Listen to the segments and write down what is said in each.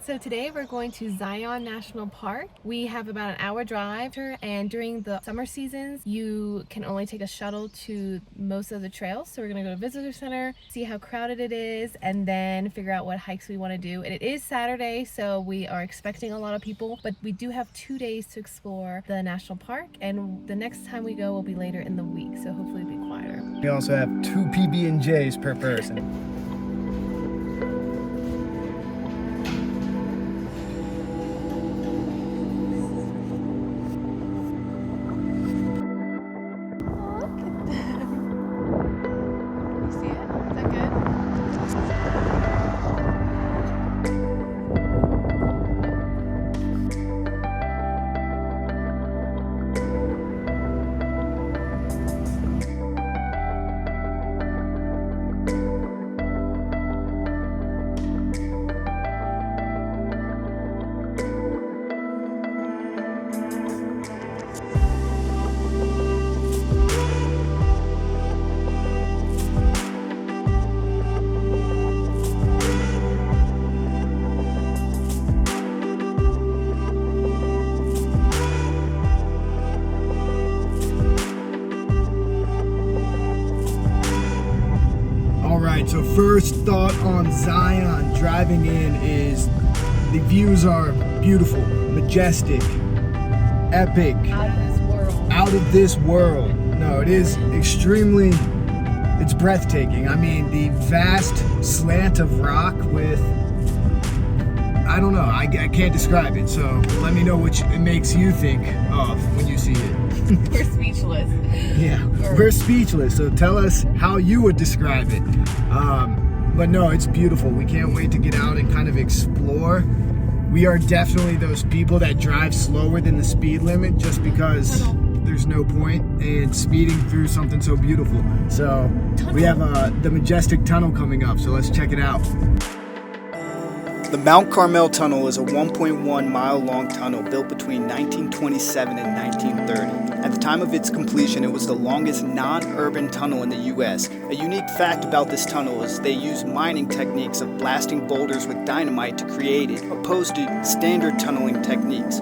So today we're going to Zion National Park. We have about an hour drive, and during the summer seasons you can only take a shuttle to most of the trails. So we're going to go to Visitor Center, see how crowded it is, and then figure out what hikes we want to do. And it is Saturday, so we are expecting a lot of people, but we do have 2 days to explore the national park, and the next time we go will be later in the week, so hopefully it'll be quieter. We also have 2 PB&Js per person. So first thought on Zion driving in is the views are beautiful, majestic, epic. Out of this world. Out of this world. No, it is extremely, it's breathtaking. I mean, the vast slant of rock with, I don't know, I can't describe it. So let me know what it makes you think of when you see it. We're speechless. Yeah, we're speechless. So tell us how you would describe it. But no, it's beautiful. We can't wait to get out and kind of explore. We are definitely those people that drive slower than the speed limit just because there's no point in speeding through something so beautiful. So we have the Majestic Tunnel coming up, so let's check it out. The Mount Carmel Tunnel is a 1.1 mile long tunnel built between 1927 and 1930. At the time of its completion, it was the longest non-urban tunnel in the U.S. A unique fact about this tunnel is they use mining techniques of blasting boulders with dynamite to create it, opposed to standard tunneling techniques.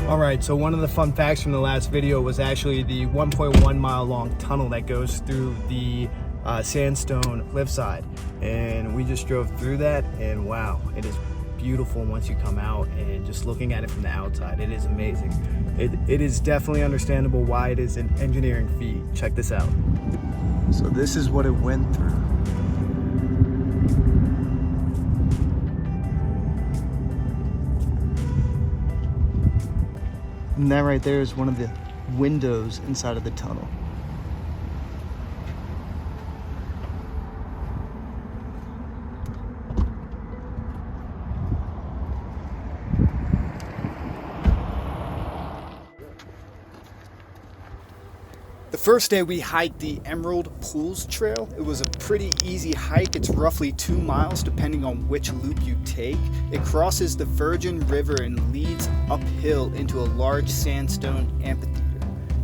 Alright, so one of the fun facts from the last video was actually the 1.1 mile long tunnel that goes through the Sandstone cliffside. And we just drove through that, and wow, it is beautiful once you come out, and just looking at it from the outside, it is amazing. It is definitely understandable why it is an engineering feat. Check this out. So this is what it went through. And that right there is one of the windows inside of the tunnel. The first day we hiked the Emerald Pools Trail. It was a pretty easy hike. It's roughly 2 miles depending on which loop you take. It crosses the Virgin River and leads uphill into a large sandstone amphitheater.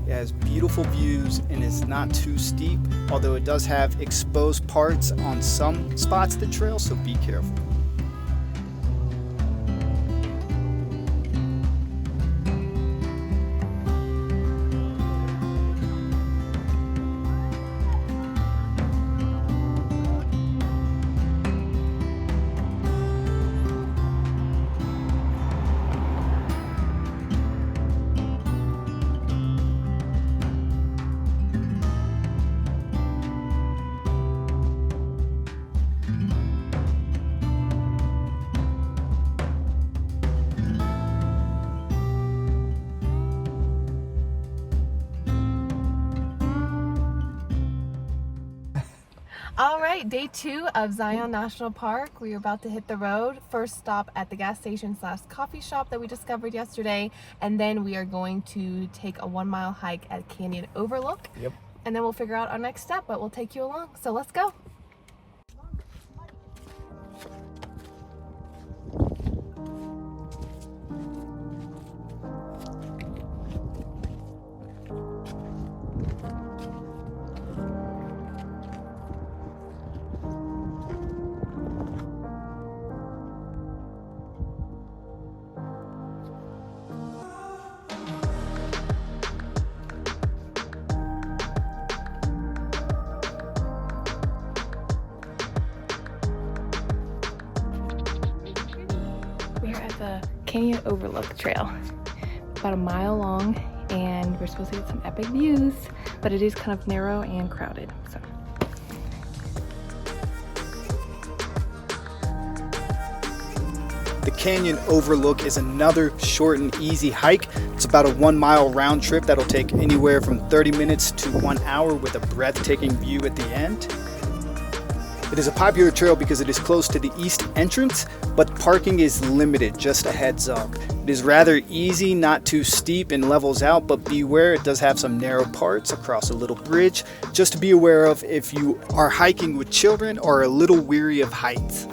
It has beautiful views and is not too steep, although it does have exposed parts on some spots of the trail, so be careful. All right, day 2 of Zion National Park. We are about to hit the road. First stop at the gas station / coffee shop that we discovered yesterday, and then we are going to take a 1 mile hike at Canyon Overlook. Yep. And then we'll figure out our next step, but we'll take you along. So let's go. Canyon Overlook Trail. About a mile long, and we're supposed to get some epic views, but it is kind of narrow and crowded. So. The Canyon Overlook is another short and easy hike. It's about a 1 mile round trip that'll take anywhere from 30 minutes to 1 hour with a breathtaking view at the end. It is a popular trail because it is close to the east entrance, but parking is limited, just a heads up. It is rather easy, not too steep, and levels out, but beware, it does have some narrow parts across a little bridge, just to be aware of if you are hiking with children or are a little weary of heights.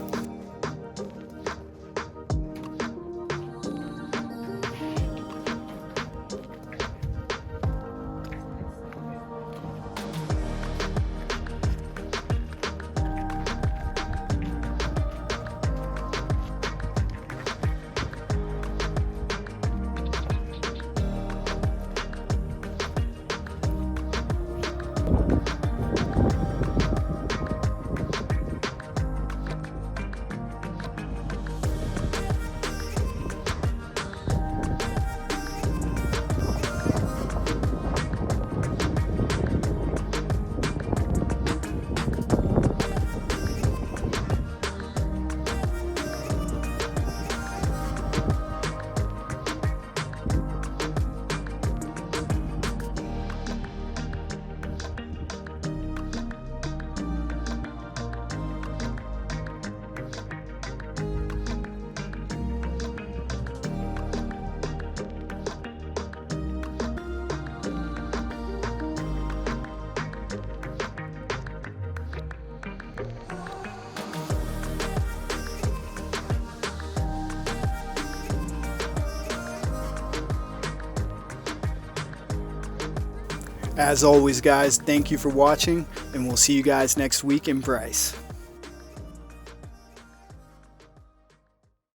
As always, guys, thank you for watching, and we'll see you guys next week in Bryce.